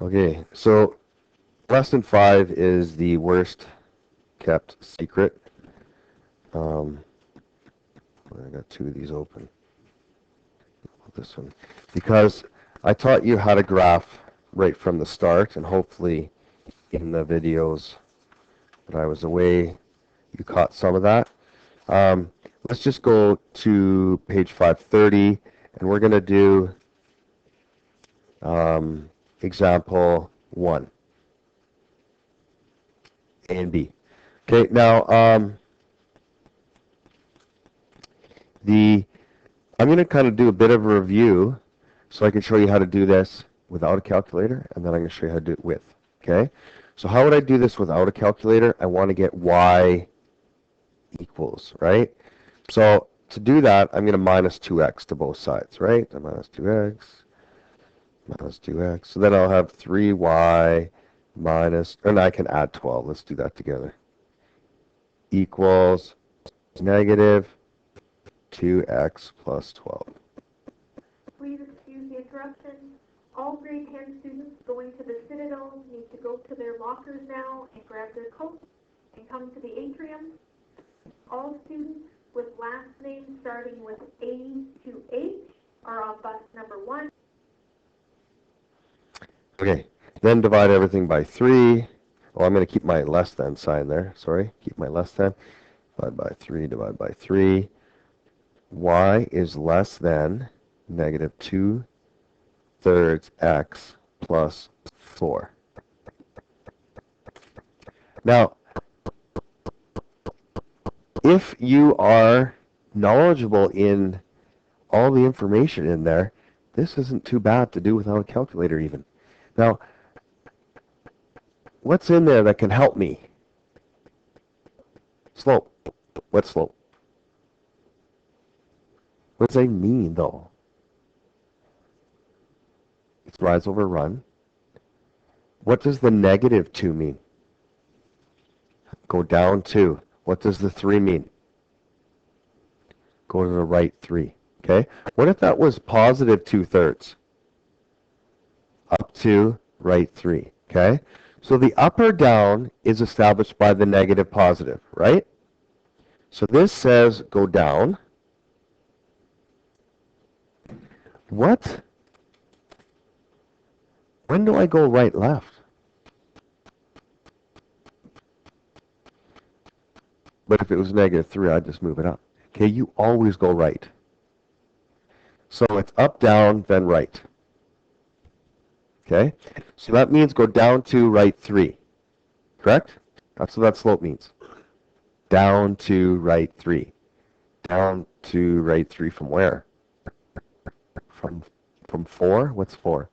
Okay, so less than 5 is the worst kept secret. I got 2 of these open. This one. Because I taught you how to graph right from the start, and hopefully in the videos that I was away, you caught some of that. Let's just go to page 530, and we're going to do example 1, A and B. Okay, now I'm going to kind of do a bit of a review so I can show you how to do this without a calculator, and then I'm going to show you how to do it with. Okay, so how would I do this without a calculator? I want to get y equals, right? So to do that, I'm going to minus 2x to both sides, right? Minus 2x, minus 2x. So then I'll have 3y minus, and I can add 12. Let's do that together. Equals negative 2x plus 12. Please excuse the interruption. All grade 10 students going to the Citadel need to go to their lockers now and grab their coats and come to the atrium. All students with last names starting with A to H are on bus number 1. Okay, then divide everything by 3. Oh, I'm going to keep my less than sign there. Sorry, keep my less than. Divide by 3, divide by 3. Y is less than negative 2/3 x plus 4. Now, if you are knowledgeable in all the information in there, this isn't too bad to do without a calculator even. Now, what's in there that can help me? Slope. What slope? What does that mean, though? It's rise over run. What does the negative 2 mean? Go down 2. What does the 3 mean? Go to the right 3. Okay? What if that was positive 2/3? Up 2, right 3. Okay? So the up or down is established by the negative positive, right? So this says go down. What? When do I go right left? But if it was negative 3, I'd just move it up. Okay, you always go right. So it's up, down, then right. Okay, so that means go down 2, right 3. Correct? That's what that slope means. Down 2, right 3. Down 2, right 3 from where? From 4? What's 4?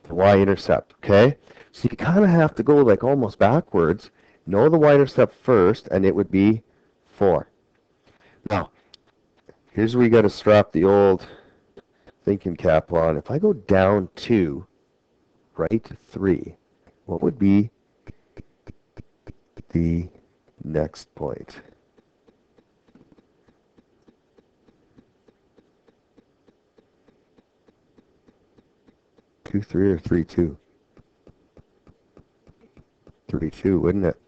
The Y-intercept, okay? So you kind of have to go like almost backwards. Know the Y-intercept first, and it would be 4. Now, here's where you got to strap the old thinking cap on. If I go down 2, right 3, what would be the next point? Two, 3, or 3, 2? 3, 2, wouldn't it?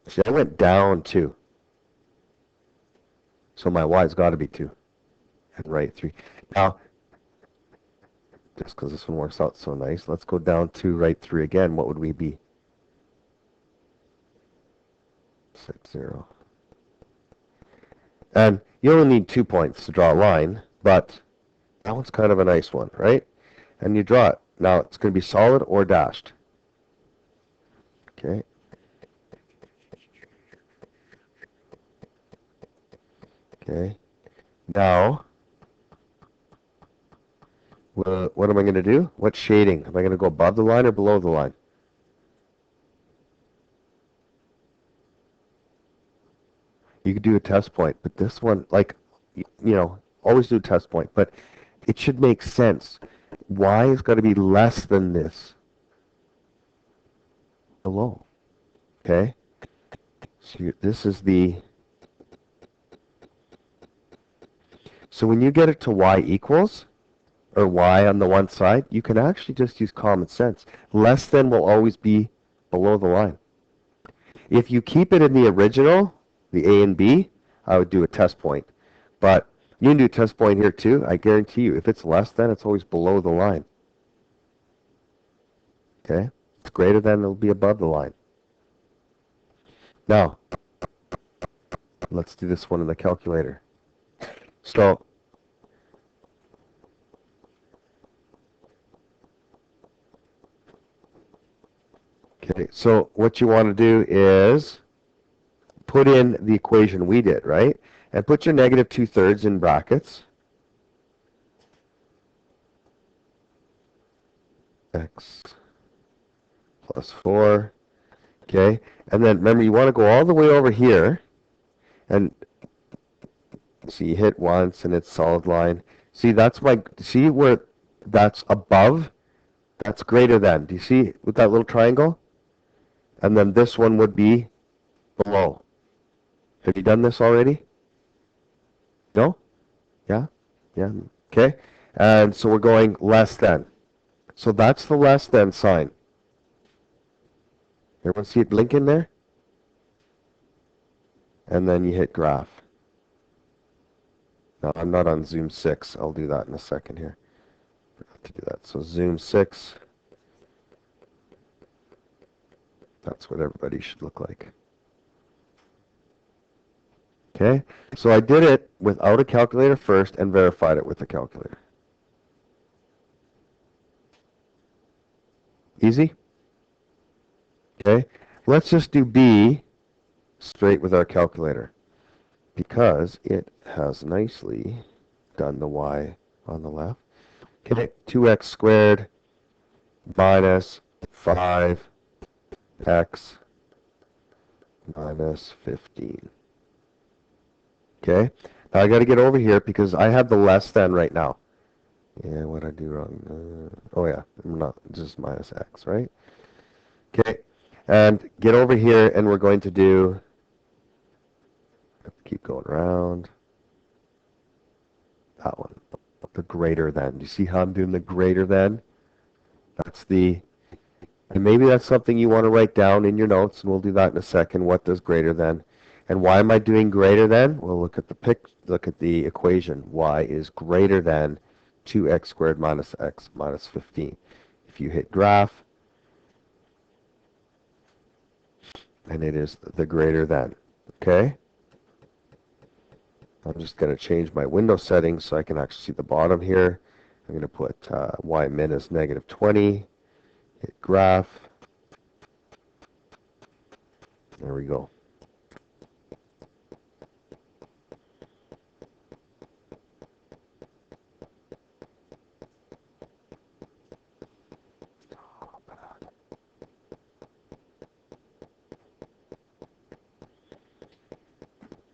See, I went down 2. So my Y's got to be 2. And right 3. Now, just because this one works out so nice, let's go down 2, right 3 again. What would we be? 6, 0. And you only need 2 points to draw a line, but that one's kind of a nice one, right? And you draw it. Now, it's going to be solid or dashed. Okay. Okay. Now, what am I going to do? What shading? Am I going to go above the line or below the line? You could do a test point, but this one, like, always do a test point, but it should make sense. Y has got to be less than this below. Okay? So this is the... So when you get it to Y equals, or y on the one side, you can actually just use common sense. Less than will always be below the line. If you keep it in the original, the A and B, I would do a test point. But you can do a test point here too. I guarantee you, if it's less than, it's always below the line. Okay? If it's greater than, it'll be above the line. Now, let's do this one in the calculator. So, okay, so what you want to do is put in the equation we did, right? And put your negative 2/3 in brackets. X plus 4. Okay, and then remember you want to go all the way over here, and so you hit once and it's solid line. See, see where that's above? That's greater than. Do you see with that little triangle? And then this one would be below. Have you done this already? No? Yeah? Yeah. Okay. And so we're going less than. So that's the less than sign. Everyone see it blink in there? And then you hit graph. No, I'm not on Zoom 6. I'll do that in a second here. Forgot to do that. So Zoom 6. That's what everybody should look like. Okay, so I did it without a calculator first and verified it with a calculator. Easy? Okay, let's just do B straight with our calculator because it has nicely done the Y on the left. Okay, 2x squared minus 5x minus 15. Okay, now I got to get over here because I have the less than right now. Yeah, what I do wrong? Oh yeah, I'm not just minus x, right? Okay, and get over here, and we're going to do. Keep going around. That one, the greater than. Do you see how I'm doing the greater than? That's the. And maybe that's something you want to write down in your notes, and we'll do that in a second. What does greater than? And why am I doing greater than? Well, look at the equation. Y is greater than 2x squared minus x minus 15. If you hit graph, and it is the greater than. Okay? I'm just going to change my window settings so I can actually see the bottom here. I'm going to put y min as negative 20. Hit graph. There we go.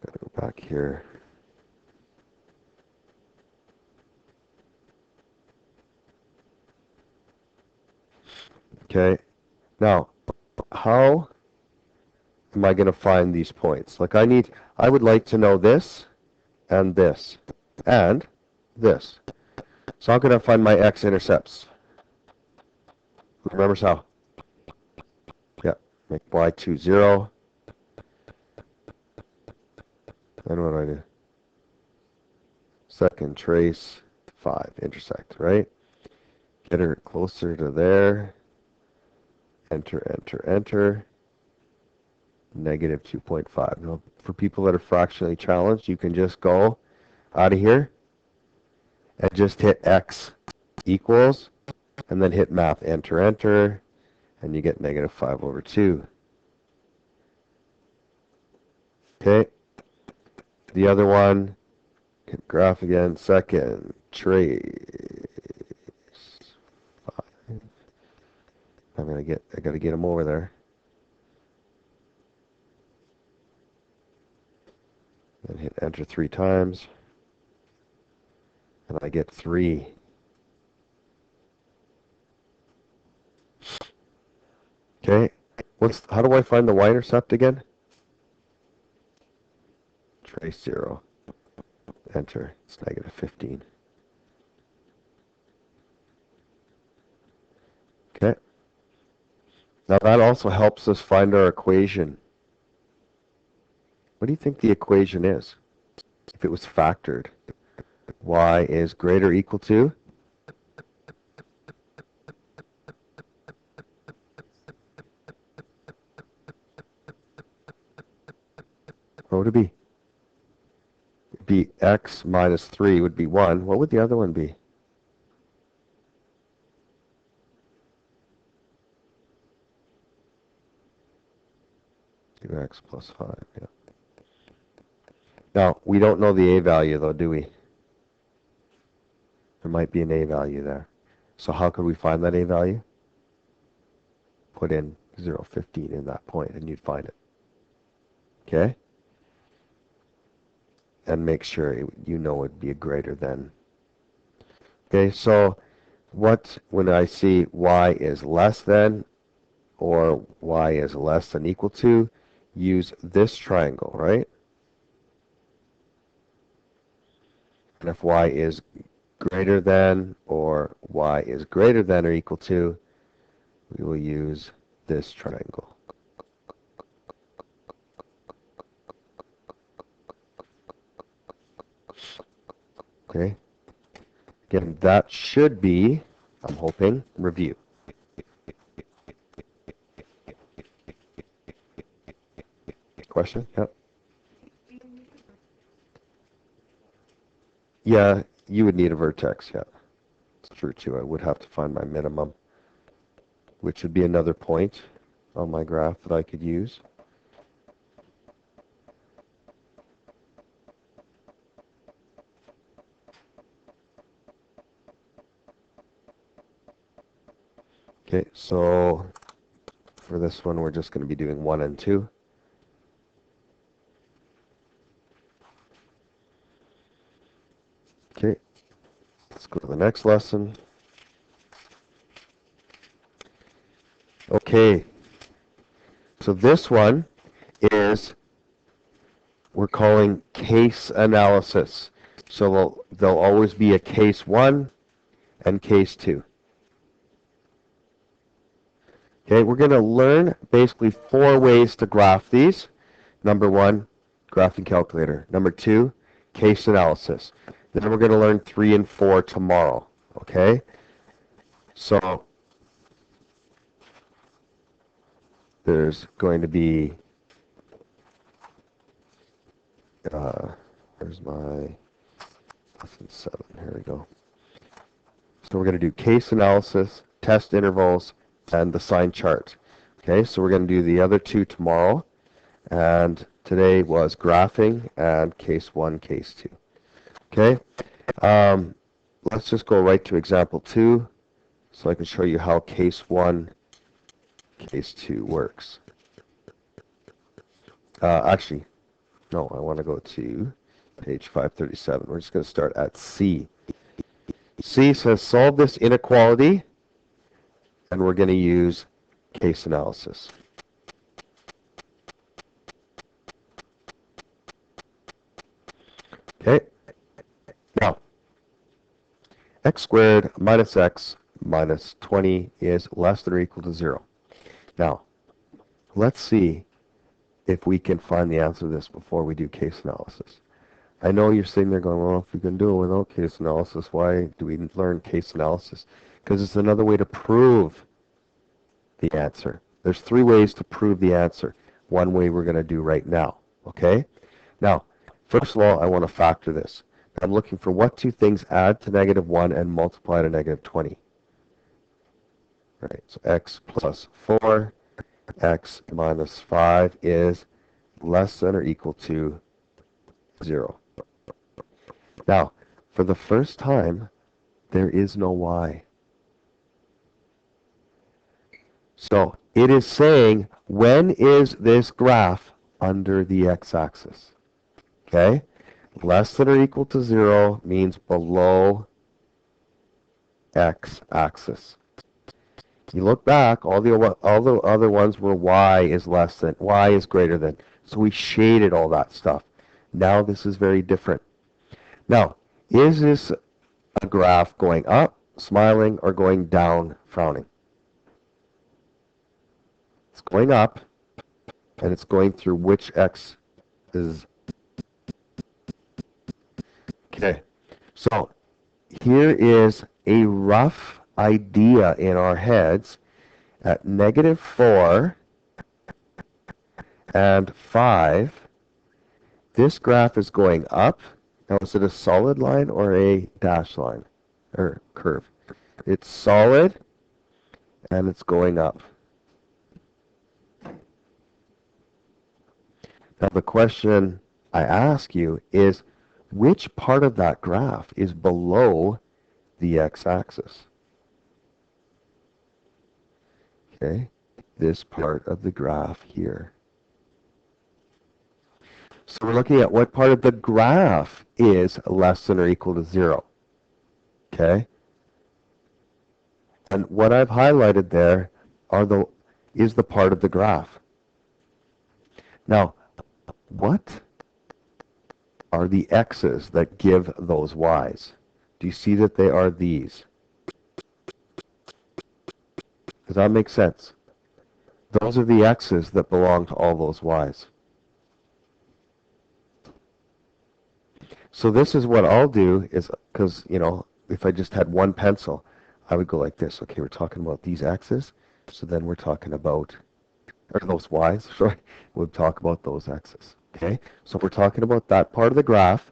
Gotta go back here. Okay. Now, how am I going to find these points? Like I would like to know this and this and this. So how can I find my X-intercepts? Remembers how? Yeah, make y2 0. Then what do I do? Second trace 5 intersect, right? Get her closer to there. Enter, enter, enter. Negative 2.5. Now, for people that are fractionally challenged, you can just go out of here and just hit X equals, and then hit math, enter, enter, and you get negative 5 over 2. Okay. The other one, hit graph again, second trace 5. I gotta get them over there. And hit enter 3 times. And I get 3. Okay. How do I find the Y-intercept again? Trace 0. Enter. It's negative 15. Now that also helps us find our equation. What do you think the equation is? If it was factored, y is greater or equal to? What would it be? It'd be x minus 3 would be 1. What would the other one be? 2x plus 5, yeah. Now, we don't know the a value, though, do we? There might be an a value there. So how could we find that a value? Put in 0, 15 in that point, and you'd find it. Okay? And make sure you know it'd be a greater than. Okay, so when I see y is less than or y is less than equal to, use this triangle, right? And if y is greater than or y is greater than or equal to, we will use this triangle. Okay? Again, that should be, I'm hoping, review. Question? Yep. Yeah, you would need a vertex, yeah. It's true too. I would have to find my minimum, which would be another point on my graph that I could use. Okay, so for this one, we're just going to be doing 1 and 2. Okay, let's go to the next lesson. Okay, so this one is we're calling case analysis. So there'll always be a case 1 and case 2. Okay, we're going to learn basically 4 ways to graph these. Number 1, graphing calculator. Number 2, case analysis. Then we're going to learn 3 and 4 tomorrow. Okay? So there's going to be, where's my lesson 7? Here we go. So we're going to do case analysis, test intervals, and the sign chart. Okay, so we're going to do the other 2 tomorrow. And today was graphing and case 1, case 2. Okay, let's just go right to example 2 so I can show you how case 1, case 2 works. Actually, no, I want to go to page 537. We're just going to start at C. C says solve this inequality, and we're going to use case analysis. Okay, now x squared minus x minus 20 is less than or equal to 0. Now, let's see if we can find the answer to this before we do case analysis. I know you're sitting there going, well, if we can do it without case analysis, why do we learn case analysis? Because it's another way to prove the answer. There's 3 ways to prove the answer. One way we're going to do right now. Okay? Now, first of all, I want to factor this. I'm looking for what 2 things add to negative 1 and multiply to negative 20. Right, so x plus 4, x minus 5 is less than or equal to 0. Now, for the first time, there is no y. So it is saying, when is this graph under the x-axis? Okay? Less than or equal to 0 means below x-axis. You look back, all the other ones were y is less than, y is greater than. So we shaded all that stuff. Now this is very different. Now, is this a graph going up, smiling, or going down, frowning? It's going up, and it's going through which x is. Okay, so here is a rough idea in our heads. At -4 and 5, this graph is going up. Now, is it a solid line or a dashed line or curve? It's solid, and it's going up. Now, the question I ask you is, which part of that graph is below the x-axis? Okay, this part of the graph here. So we're looking at what part of the graph is less than or equal to 0. Okay? And what I've highlighted there is the part of the graph. Now, what are the x's that give those y's? Do you see that they are these? Does that make sense? Those are the x's that belong to all those y's. So this is what I'll do is, because, you know, if I just had one pencil, I would go like this. Okay, we're talking about these x's, so then we're talking about, or those y's, sorry, we'll talk about those x's. Okay, so if we're talking about that part of the graph,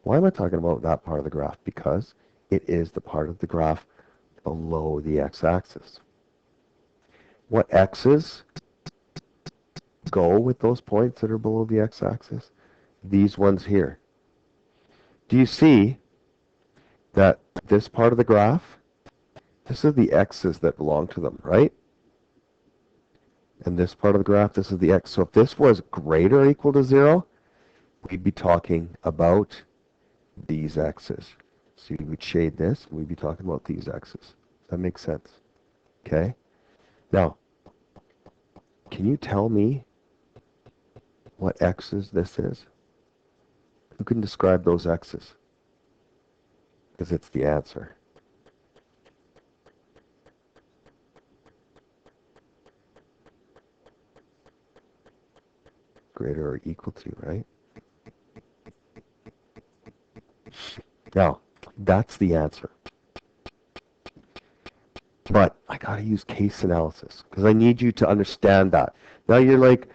why am I talking about that part of the graph? Because it is the part of the graph below the x-axis. What x's go with those points that are below the x-axis? These ones here. Do you see that this part of the graph, this is the x's that belong to them, right? And this part of the graph, this is the x. So if this was greater or equal to 0, we'd be talking about these x's. So we would shade this, and we'd be talking about these x's. That makes sense. Okay? Now, can you tell me what x's this is? Who can describe those x's? Because it's the answer. Greater or equal to, right? Now, that's the answer. But I got to use case analysis because I need you to understand that. Now you're like,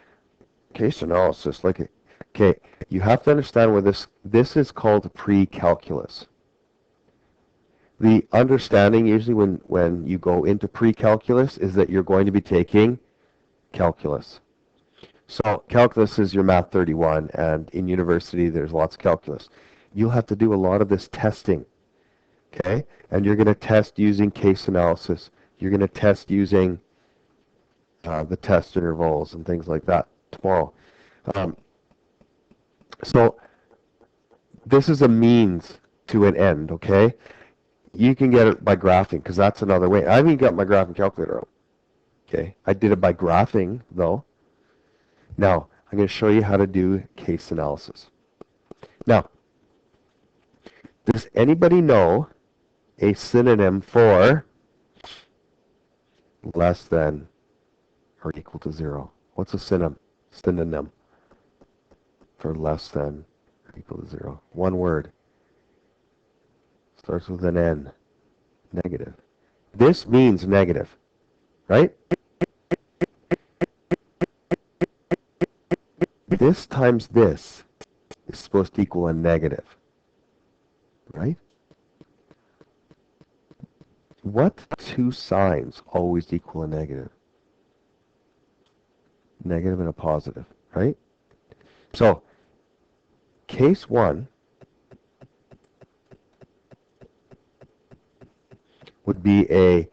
case analysis, like, okay, you have to understand where this is called pre-calculus. The understanding usually when you go into pre-calculus is that you're going to be taking calculus. So calculus is your Math 31, and in university there's lots of calculus. You'll have to do a lot of this testing, okay? And you're going to test using case analysis. You're going to test using the test intervals and things like that tomorrow. So this is a means to an end, okay? You can get it by graphing, because that's another way. I haven't even got my graphing calculator out, okay? I did it by graphing, though. Now, I'm going to show you how to do case analysis. Now, does anybody know a synonym for less than or equal to 0? What's a synonym for less than or equal to 0? One word. Starts with an N. Negative. This means negative, right? This times this is supposed to equal a negative, right? What two signs always equal a negative? Negative and a positive, right? So, case 1 would be a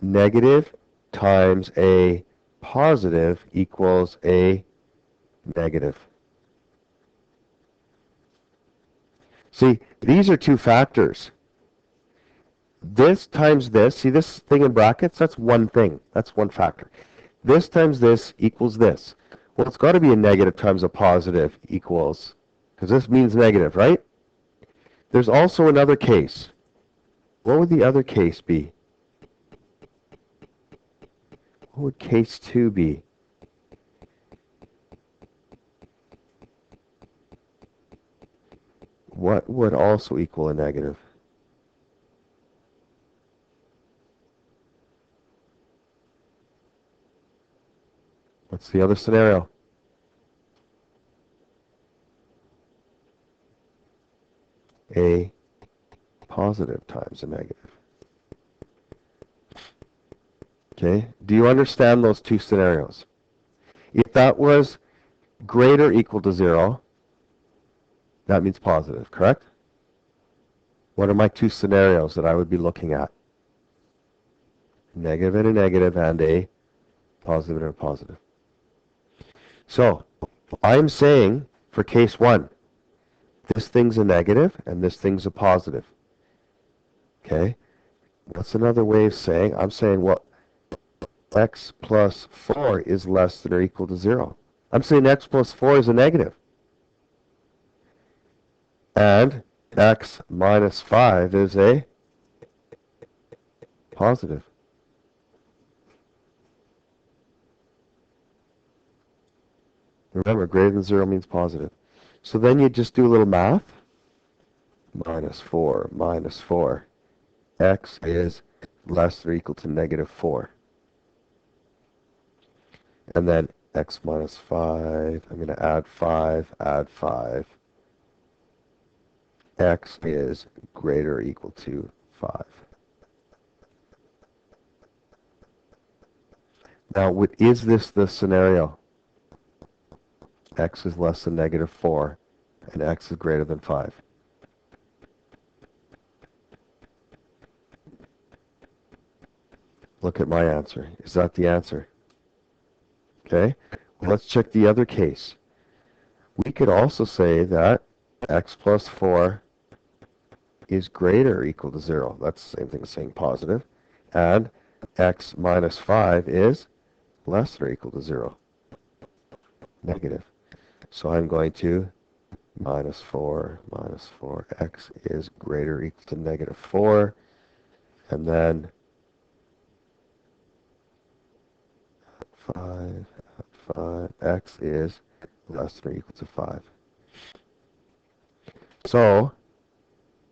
negative times a positive equals a negative. See, these are two factors. This times this, see this thing in brackets? That's one thing. That's one factor. This times this equals this. Well, it's got to be a negative times a positive equals, because this means negative, right? There's also another case. What would the other case be? What would case 2 be? would also equal a negative? What's the other scenario? A positive times a negative. Okay, do you understand those two scenarios? If that was greater or equal to 0, that means positive, correct? What are my two scenarios that I would be looking at? Negative and a negative, and a positive and a positive. So, I'm saying, for case 1, this thing's a negative and this thing's a positive. Okay? What's another way of saying? I'm saying, well, x plus 4 is less than or equal to 0. I'm saying x plus 4 is a negative. And x minus 5 is a positive. Remember, greater than 0 means positive. So then you just do a little math. Minus 4, minus 4. X is less than or equal to negative 4. And then x minus 5, I'm going to add 5, add 5. X is greater or equal to 5. Now, is this the scenario? X is less than negative 4, and x is greater than 5. Look at my answer. Is that the answer? Okay, well, let's check the other case. We could also say that x plus 4 is greater or equal to 0. That's the same thing as saying positive. And x minus 5 is less than or equal to 0. Negative. So I'm going to minus 4, x is greater or equal to negative 4. And then 5, x is less than or equal to 5. So,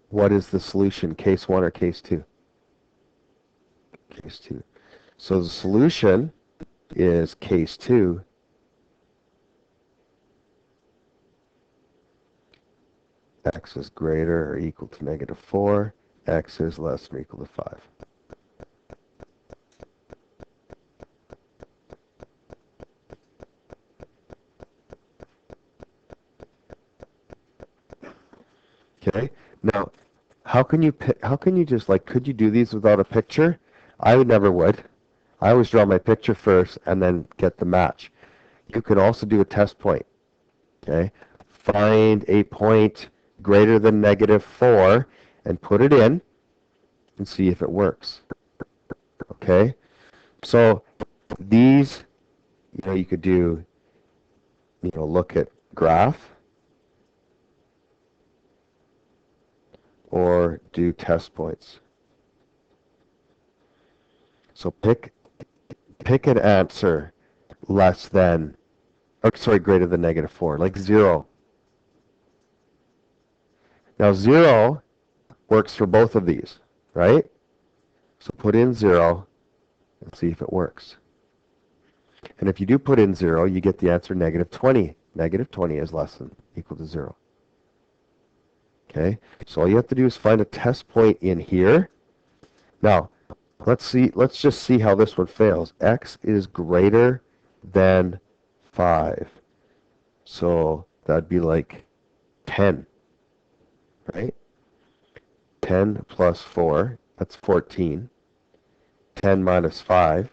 what is the solution, case 1 or case 2? Case 2. So the solution is case 2. X is greater or equal to negative 4. X is less than or equal to 5. Okay. Now, how can you just could you do these without a picture? I never would. I always draw my picture first and then get the match. You can also do a test point. Okay. Find a point greater than negative 4 and put it in and see if it works. Okay. So these, you could do, look at graph or do test points. So pick an answer less than, greater than negative 4, like 0. Now 0 works for both of these, right? So put in 0 and see if it works. And if you do put in 0, you get the answer negative 20. Negative 20 is less than equal to 0. Okay, so all you have to do is find a test point in here. Now, let's just see how this one fails. X is greater than 5. So that'd be like 10, right? 10 plus 4, that's 14. 10 minus 5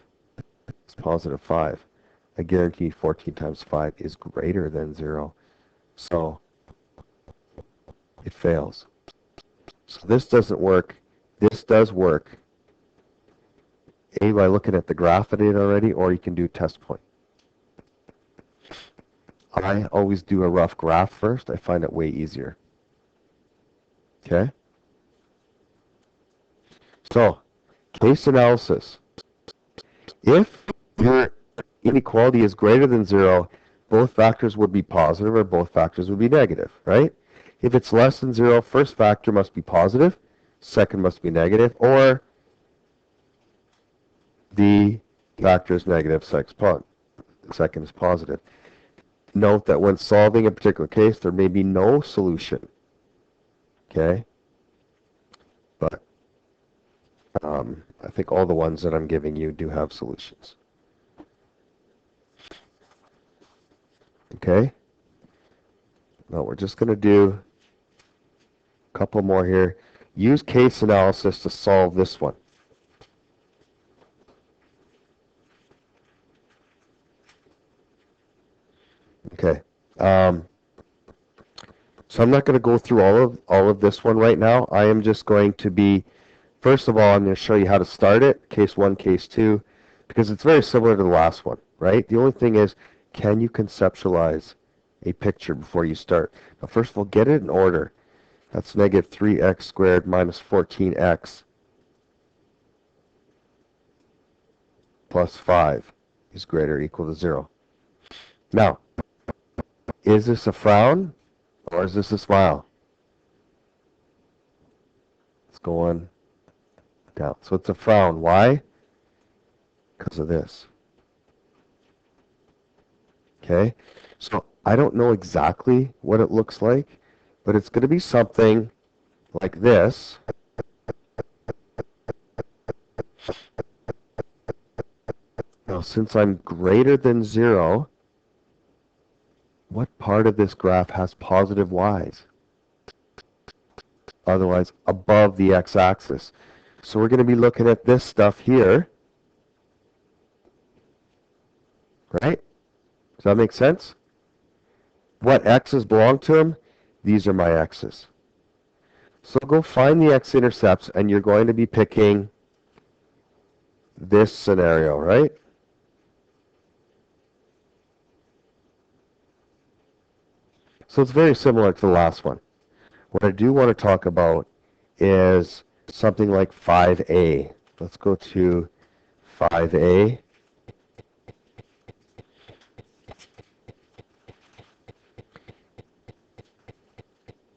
is positive 5. I guarantee 14 times 5 is greater than 0. So it fails. So this doesn't work. This does work. A, by looking at the graph of it already, or you can do test point. I always do a rough graph first. I find it way easier. Okay? So, case analysis. If your inequality is greater than 0, both factors would be positive or both factors would be negative, right? If it's less than 0, first factor must be positive, second must be negative, or the factor is negative, second is positive. Note that when solving a particular case, there may be no solution. Okay? But I think all the ones that I'm giving you do have solutions. Okay? Now we're just going to do a couple more here. Use case analysis to solve this one. Okay. So I'm not going to go through all of this one right now. I am just going to be, first of all, I'm going to show you how to start it, case 1, case 2, because it's very similar to the last one, right? The only thing is, can you conceptualize a picture before you start? Now, first of all, get it in order. That's negative 3x squared minus 14x plus 5 is greater or equal to 0. Now, is this a frown or is this a smile? It's going down. So it's a frown. Why? Because of this. Okay? So I don't know exactly what it looks like, but it's going to be something like this. Now, since I'm greater than 0, what part of this graph has positive y's? Otherwise, above the x-axis. So we're going to be looking at this stuff here. Right? Does that make sense? What x's belong to them? These are my x's. So go find the x-intercepts, and you're going to be picking this scenario, right? So it's very similar to the last one. What I do want to talk about is something like 5a. Let's go to 5a.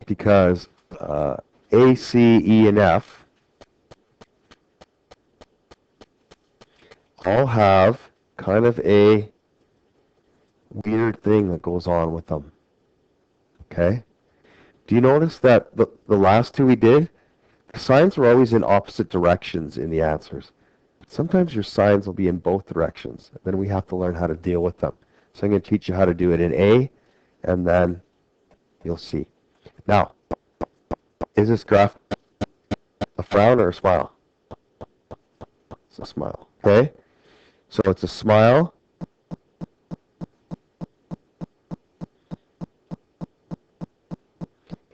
Because A, C, E, and F all have kind of a weird thing that goes on with them. Okay? Do you notice that the last two we did, the signs were always in opposite directions in the answers. Sometimes your signs will be in both directions. Then we have to learn how to deal with them. So I'm going to teach you how to do it in A, and then you'll see. Now, is this graph a frown or a smile? It's a smile. Okay? So it's a smile.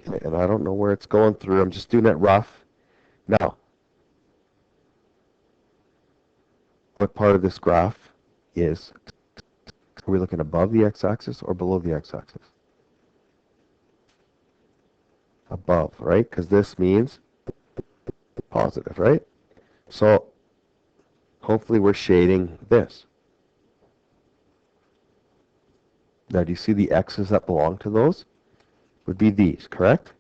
Okay, and I don't know where it's going through. I'm just doing it rough. Now, what part of this graph is, are we looking above the x-axis or below the x-axis? Above, right? Because this means positive, right? So hopefully we're shading this. Now, do you see the x's that belong to those? Would be these, correct?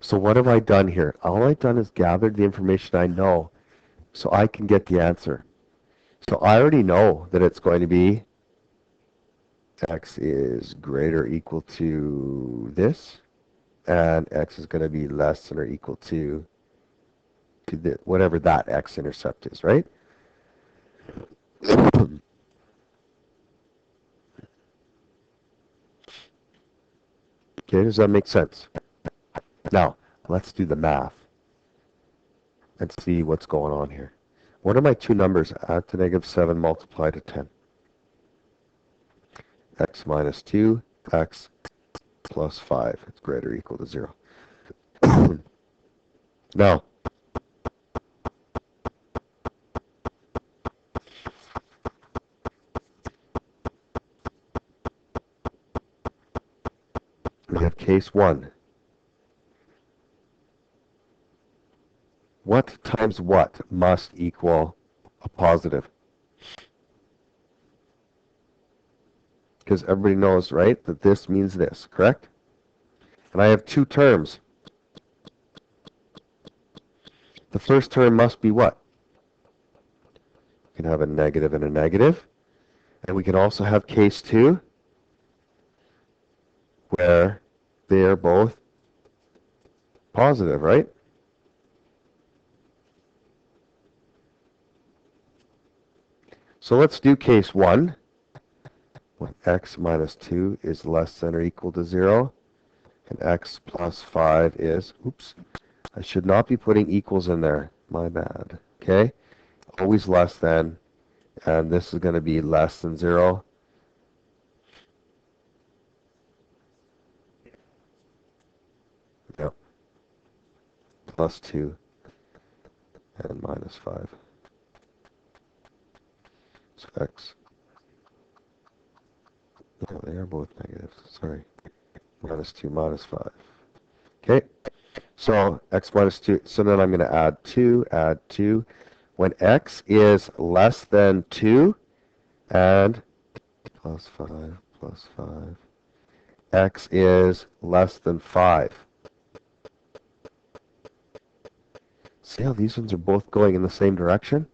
So what have I done here? All I've done is gathered the information I know so I can get the answer. So I already know that it's going to be x is greater or equal to this, and x is going to be less than or equal to whatever that x-intercept is, right? Okay, does that make sense? Now, let's do the math and see what's going on here. What are my two numbers? Add to negative 7, multiply to 10. X minus 2, x plus 5. It's greater or equal to 0. Now, we have case 1. What times what must equal a positive? because everybody knows, right, that this means this, correct? And I have two terms. The first term must be what? We can have a negative and a negative. And we can also have case 2, where they are both positive, right? So let's do case 1, when x minus 2 is less than or equal to 0, and x plus 5 is, oops, I should not be putting equals in there, my bad, okay? Always less than, and this is going to be less than 0. Yep. Plus 2 and minus 5. So x, no, they are both negatives, sorry. Minus 2, minus 5. Okay, so x minus 2, so then I'm going to add 2. When x is less than 2, add plus 5, plus 5. X is less than 5. See how these ones are both going in the same direction?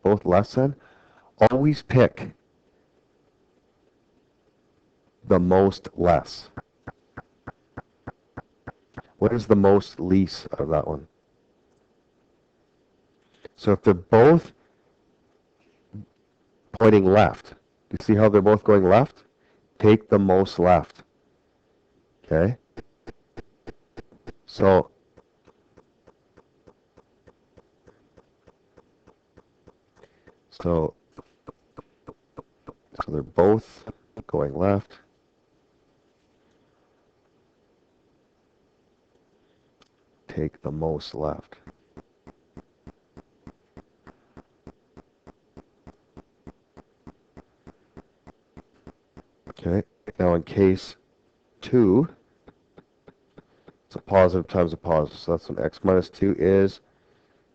Both less than? Always pick the most less. What is the most least of that one? So if they're both pointing left, you see how they're both going left? Take the most left. Okay? So they're both going left. Take the most left. Okay, now in case 2, it's a positive times a positive. So that's when x minus 2 is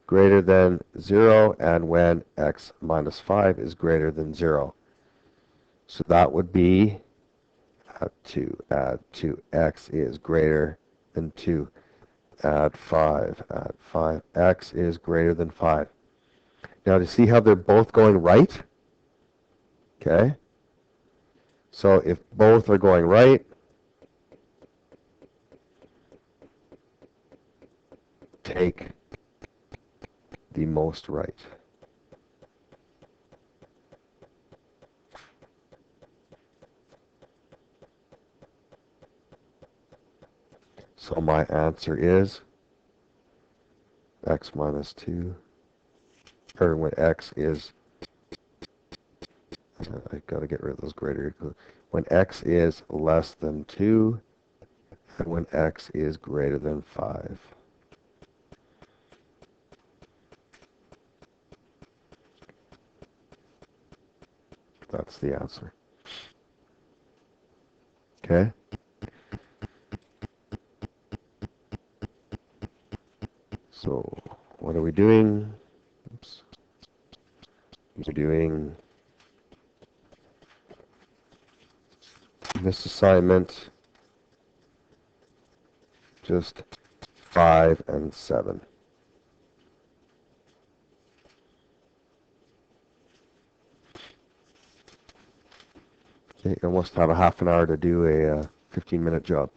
greater than 0 and when x minus 5 is greater than 0. So that would be add 2, x is greater than 2. Add 5, x is greater than 5. Now to see how they're both going right, okay? So if both are going right, take the most right. So my answer is x minus 2, or when x is, I got to get rid of those greater equal, when x is less than 2, and when x is greater than 5. That's the answer. Okay? So, what are we doing? Oops. We're doing this assignment, just 5 and 7. Okay, almost have a half an hour to do a 15-minute job.